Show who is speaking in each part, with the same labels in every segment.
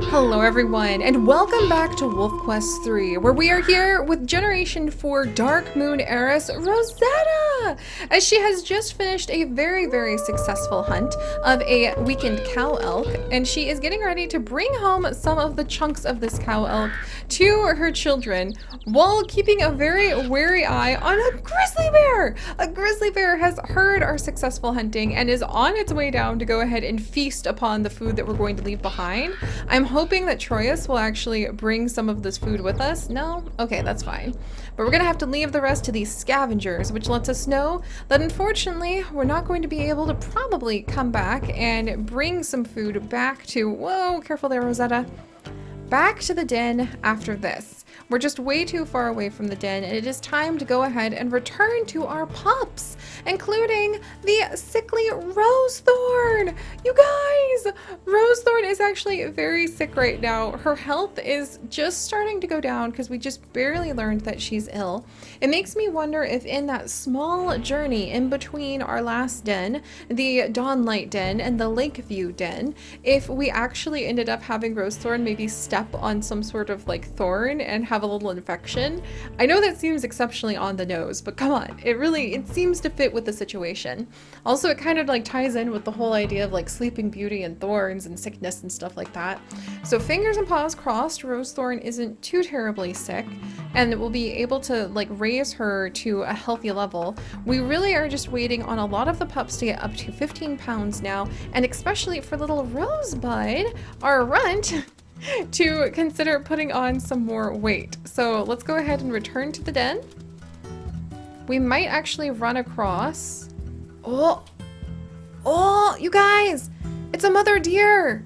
Speaker 1: Hello everyone, and welcome back to Wolf Quest 3, where we are here with Generation 4 Dark Moon heiress Rosetta, as she has just finished a very successful hunt of a weakened cow elk, and she is getting ready to bring home some of the chunks of this cow elk to her children, while keeping a very wary eye on a grizzly bear! A grizzly bear has heard our successful hunting and is on its way down to go ahead and feast upon the food that we're going to leave behind. I'm hoping that Troyus will actually bring some of this food with us. No? Okay, that's fine. But we're gonna have to leave the rest to these scavengers, which lets us know that unfortunately we're not going to be able to probably come back and bring some food back to, whoa, careful there, Rosetta, back to the den after this. We're just way too far away from the den, and it is time to go ahead and return to our pups, including the sickly Rosethorn. You guys, Rosethorn is actually very sick right now. Her health is just starting to go down because we just barely learned that she's ill. It makes me wonder if in that small journey in between our last den, the Dawnlight den and the Lakeview den, if we actually ended up having Rosethorn maybe step on some sort of like thorn and have a little infection. I know that seems exceptionally on the nose, but come on, it seems to fit with the situation. Also, it kind of like ties in with the whole idea of like Sleeping Beauty and thorns and sickness and stuff like that. So fingers and paws crossed, Rosethorn isn't too terribly sick and we'll be able to like raise her to a healthy level. We really are just waiting on a lot of the pups to get up to 15 pounds now, and especially for little Rosebud, our runt, to consider putting on some more weight. So let's go ahead and return to the den. We might actually run across... Oh, you guys, it's a mother deer.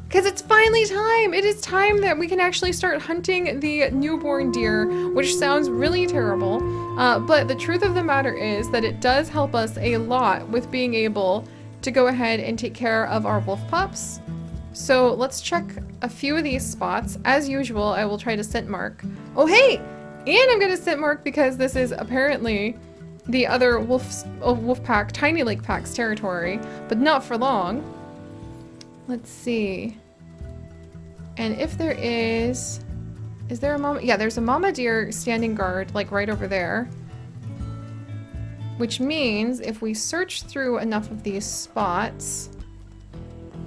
Speaker 1: Because it's finally time. It is time that we can actually start hunting the newborn deer, which sounds really terrible. But the truth of the matter is that it does help us a lot with being able to go ahead and take care of our wolf pups. So let's check a few of these spots. As usual, I will try to scent mark. Oh, hey! And I'm going to scent mark because this is apparently the other wolf pack, Tiny Lake Pack's territory, but not for long. Let's see. And if there is there a mama? Yeah, there's a mama deer standing guard, like right over there. Which means if we search through enough of these spots...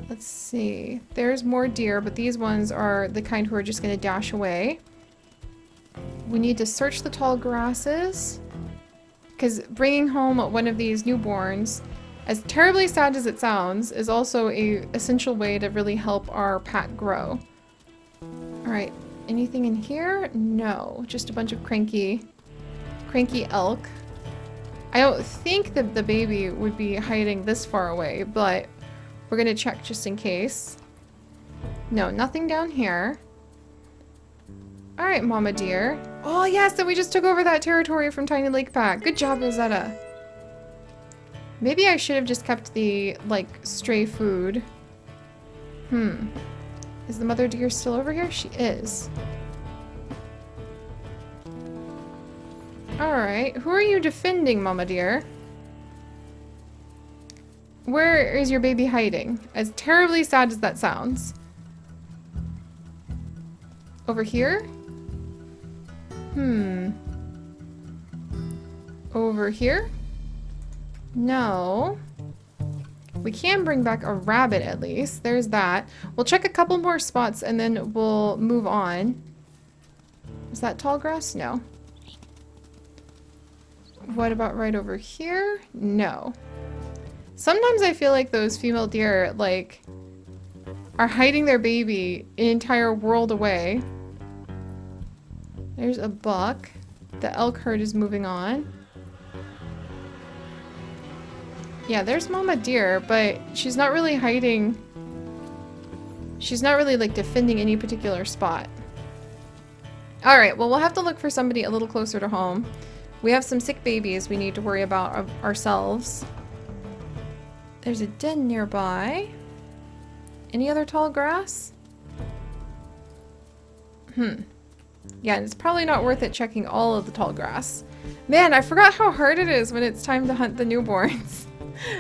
Speaker 1: Let's see. There's more deer, but these ones are the kind who are just going to dash away. We need to search the tall grasses, because bringing home one of these newborns, as terribly sad as it sounds, is also a essential way to really help our pack grow. Alright, anything in here? No, just a bunch of cranky elk. I don't think that the baby would be hiding this far away, but we're gonna check just in case. No, nothing down here. Alright, mama deer. Oh yes, and we just took over that territory from Tiny Lake Pack. Good job, Rosetta. Maybe I should have just kept the, like, stray food. Is the mother deer still over here? She is. Alright, who are you defending, mama deer? Where is your baby hiding? As terribly sad as that sounds. Over here? Over here? No. We can bring back a rabbit at least. There's that. We'll check a couple more spots and then we'll move on. Is that tall grass? No. What about right over here? No. Sometimes I feel like those female deer, like, are hiding their baby an entire world away. There's a buck. The elk herd is moving on. Yeah, there's mama deer, but she's not really hiding. She's not really, like, defending any particular spot. Alright, well, we'll have to look for somebody a little closer to home. We have some sick babies we need to worry about ourselves. There's a den nearby. Any other tall grass? Yeah, and it's probably not worth it checking all of the tall grass. Man, I forgot how hard it is when it's time to hunt the newborns.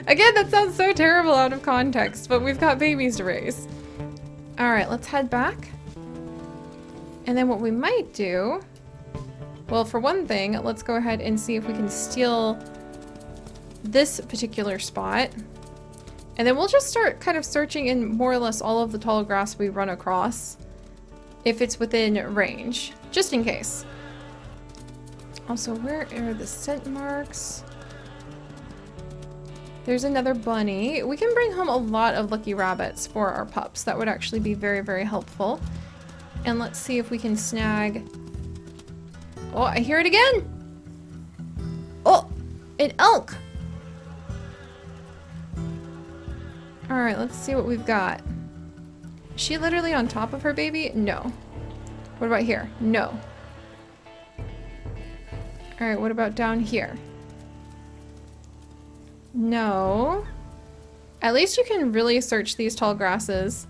Speaker 1: Again, that sounds so terrible out of context, but we've got babies to raise. All right, let's head back. And then what we might do, well, for one thing, let's go ahead and see if we can steal this particular spot. And then we'll just start kind of searching in more or less all of the tall grass we run across, if it's within range, just in case. Also, where are the scent marks? There's another bunny. We can bring home a lot of lucky rabbits for our pups. That would actually be very, very helpful. And let's see if we can snag... Oh, I hear it again! Oh, an elk! Alright, let's see what we've got. Is she literally on top of her baby? No. What about here? No. Alright, what about down here? No. At least you can really search these tall grasses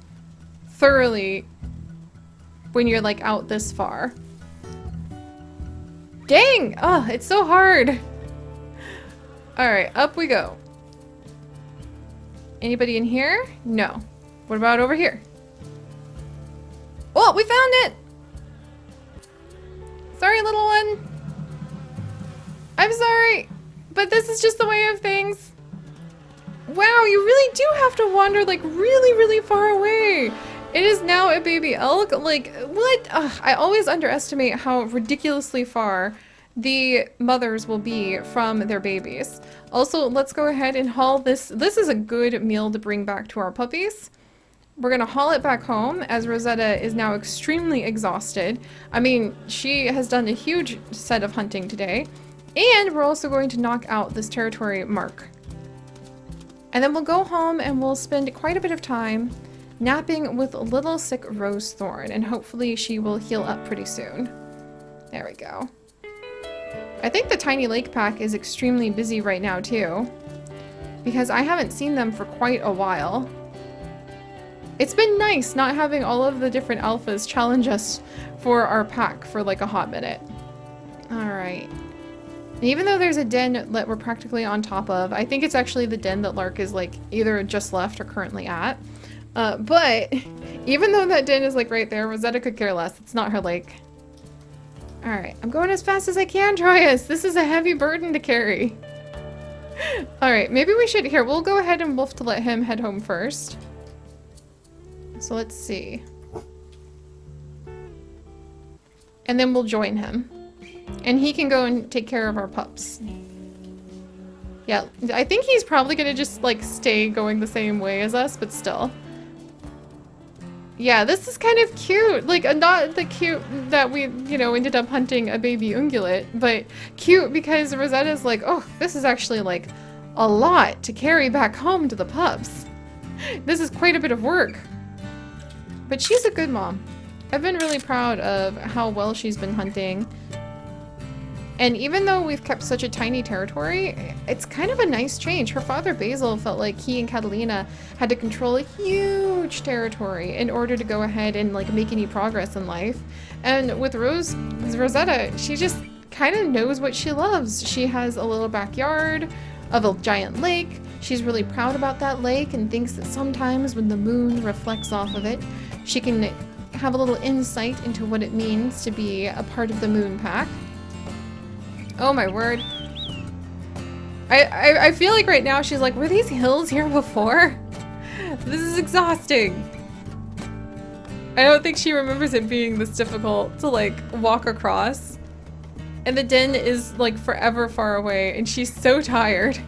Speaker 1: thoroughly when you're like out this far. Dang! Oh, it's so hard. Alright, up we go. Anybody in here? No. What about over here? Oh, we found it! Sorry, little one. I'm sorry, but this is just the way of things. Wow, you really do have to wander like really, really far away. It is now a baby elk. Like, what? Ugh, I always underestimate how ridiculously far the mothers will be from their babies. Also, let's go ahead and haul this. This is a good meal to bring back to our puppies. We're gonna haul it back home as Rosetta is now extremely exhausted. I mean, she has done a huge set of hunting today. And we're also going to knock out this territory mark. And then we'll go home and we'll spend quite a bit of time napping with little sick Rose Thorn, and hopefully she will heal up pretty soon. There we go. I think the tiny lake pack is extremely busy right now too, because I haven't seen them for quite a while. It's been nice not having all of the different alphas challenge us for our pack for like a hot minute. Alright. And even though there's a den that we're practically on top of, I think it's actually the den that Lark is like either just left or currently at. But even though that den is like right there, Rosetta could care less. It's not her lake. Alright, I'm going as fast as I can, Troyus. This is a heavy burden to carry. Alright, maybe we should, here, we'll go ahead and wolf to let him head home first. So let's see. And then we'll join him. And he can go and take care of our pups. Yeah, I think he's probably gonna just like stay going the same way as us, but still. Yeah, this is kind of cute. Like, not the cute that we, you know, ended up hunting a baby ungulate, but cute because Rosetta's like, oh, this is actually like a lot to carry back home to the pups. This is quite a bit of work. But she's a good mom. I've been really proud of how well she's been hunting. And even though we've kept such a tiny territory, it's kind of a nice change. Her father, Basil, felt like he and Catalina had to control a huge territory in order to go ahead and like make any progress in life. And with Rosetta, she just kind of knows what she loves. She has a little backyard of a giant lake. She's really proud about that lake and thinks that sometimes when the moon reflects off of it, she can have a little insight into what it means to be a part of the moon pack. Oh my word. I feel like right now she's like, were these hills here before? This is exhausting. I don't think she remembers it being this difficult to like walk across. And the den is like forever far away and she's so tired.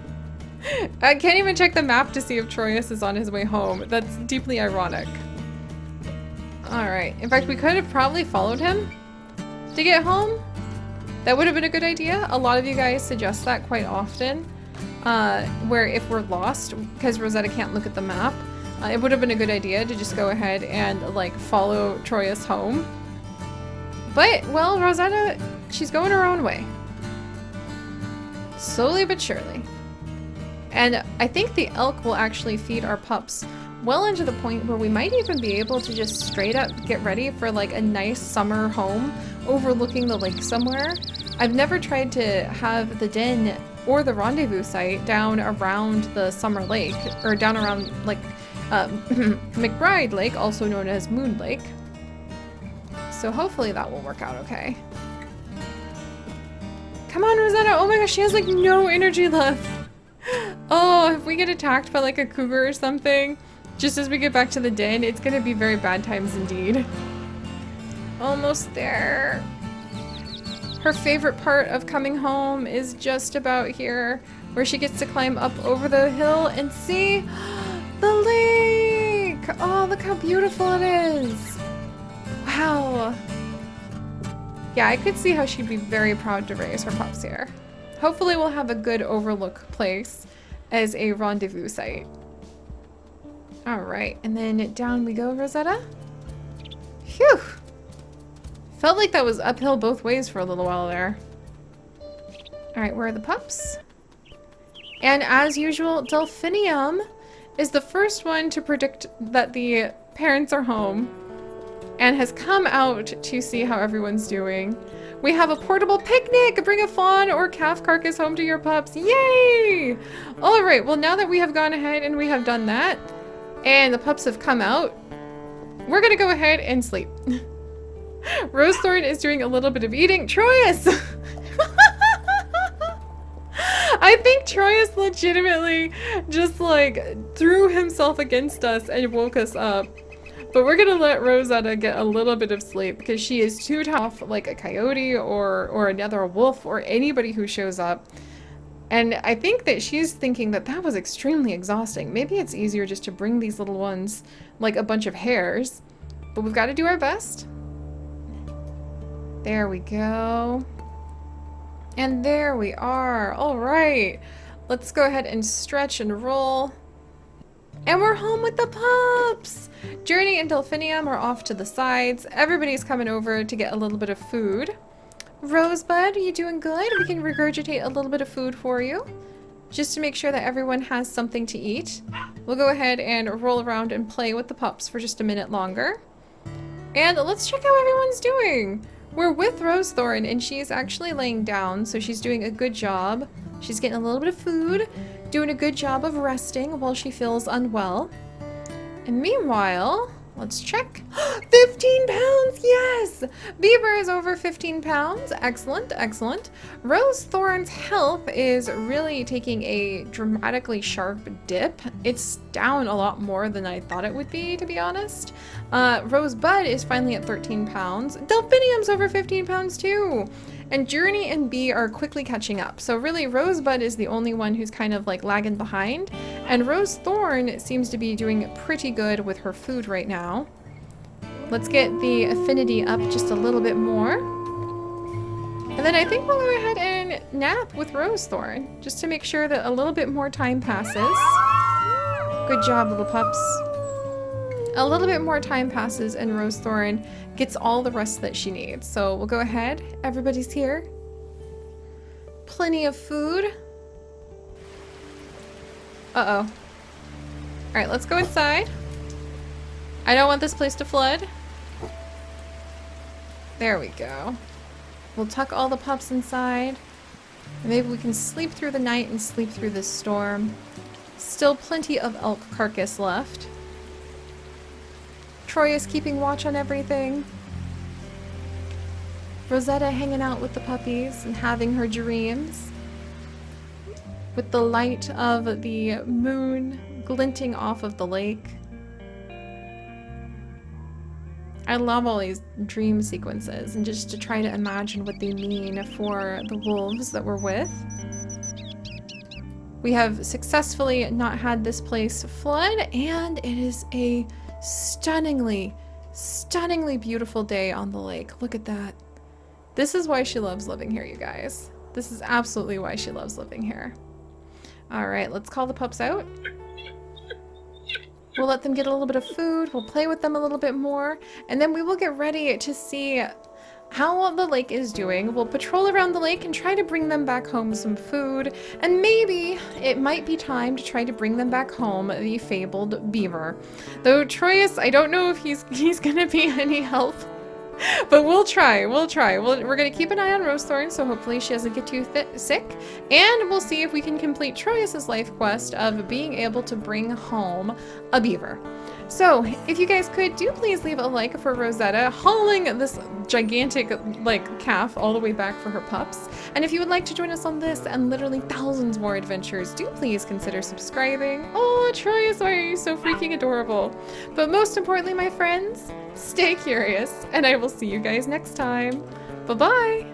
Speaker 1: I can't even check the map to see if Troyus is on his way home. That's deeply ironic. Alright, in fact we could have probably followed him to get home. That would have been a good idea. A lot of you guys suggest that quite often, where if we're lost, because Rosetta can't look at the map, it would have been a good idea to just go ahead and like follow Troyus home. But, well, Rosetta, she's going her own way. Slowly but surely. And I think the elk will actually feed our pups well into the point where we might even be able to just straight up get ready for like a nice summer home overlooking the lake somewhere. I've never tried to have the den or the rendezvous site down around the summer lake, or down around like McBride Lake, also known as Moon Lake. So hopefully that will work out okay. Come on, Rosetta. Oh my gosh, she has like no energy left. Oh, if we get attacked by like a cougar or something, just as we get back to the den, it's gonna be very bad times indeed. Almost there. Her favorite part of coming home is just about here, where she gets to climb up over the hill and see the lake. Oh, look how beautiful it is. Wow. Yeah, I could see how she'd be very proud to raise her pups here. Hopefully we'll have a good overlook place as a rendezvous site. All right, and then down we go, Rosetta. Phew. Felt like that was uphill both ways for a little while there. All right, where are the pups? And as usual, Delphinium is the first one to predict that the parents are home and has come out to see how everyone's doing. We have a portable picnic! Bring a fawn or calf carcass home to your pups. Yay! All right, well now that we have gone ahead and we have done that, and the pups have come out, we're gonna go ahead and sleep. Rosethorn is doing a little bit of eating. Troyus! I think Troyus legitimately just like threw himself against us and woke us up. But we're gonna let Rosetta get a little bit of sleep because she is too tough like a coyote or another wolf or anybody who shows up. And I think that she's thinking that that was extremely exhausting. Maybe it's easier just to bring these little ones like a bunch of hares. But we've got to do our best. There we go. And there we are. All right. Let's go ahead and stretch and roll. And we're home with the pups! Journey and Delphinium are off to the sides. Everybody's coming over to get a little bit of food. Rosebud, are you doing good? We can regurgitate a little bit of food for you, just to make sure that everyone has something to eat. We'll go ahead and roll around and play with the pups for just a minute longer. And let's check how everyone's doing. We're with Rosethorn, and she's actually laying down, so she's doing a good job. She's getting a little bit of food, doing a good job of resting while she feels unwell. And meanwhile, let's check. 15 pounds, yes! Beaver is over 15 pounds. Excellent, excellent. Rosethorn's health is really taking a dramatically sharp dip. It's down a lot more than I thought it would be, to be honest. Rosebud is finally at 13 pounds. Delphinium's over 15 pounds too. And Journey and Bee are quickly catching up. So really, Rosebud is the only one who's kind of like lagging behind. And Rosethorn seems to be doing pretty good with her food right now. Let's get the affinity up just a little bit more. And then I think we'll go ahead and nap with Rosethorn, just to make sure that a little bit more time passes. Good job, little pups. A little bit more time passes and Rosethorn gets all the rest that she needs. So we'll go ahead. Everybody's here. Plenty of food. Uh-oh. All right, let's go inside. I don't want this place to flood. There we go. We'll tuck all the pups inside. Maybe we can sleep through the night and sleep through this storm. Still plenty of elk carcass left. Troy is keeping watch on everything. Rosetta hanging out with the puppies and having her dreams. With the light of the moon glinting off of the lake. I love all these dream sequences and just to try to imagine what they mean for the wolves that we're with. We have successfully not had this place flood, and it is a stunningly, stunningly beautiful day on the lake. Look at that. This is why she loves living here, you guys. This is absolutely why she loves living here. All right, let's call the pups out. We'll let them get a little bit of food. We'll play with them a little bit more. And then we will get ready to see how the lake is doing. We'll patrol around the lake and try to bring them back home some food. And maybe it might be time to try to bring them back home the fabled beaver. Though Troyus, I don't know if he's gonna be any help. But we'll try. We're gonna keep an eye on Rose Thorn, so hopefully she doesn't get too sick. And we'll see if we can complete Troyus's life quest of being able to bring home a beaver. So, if you guys could, do please leave a like for Rosetta hauling this gigantic, like, calf all the way back for her pups. And if you would like to join us on this and literally thousands more adventures, do please consider subscribing. Oh, Troyus, why are you so freaking adorable? But most importantly, my friends, stay curious, and I will see you guys next time. Bye-bye!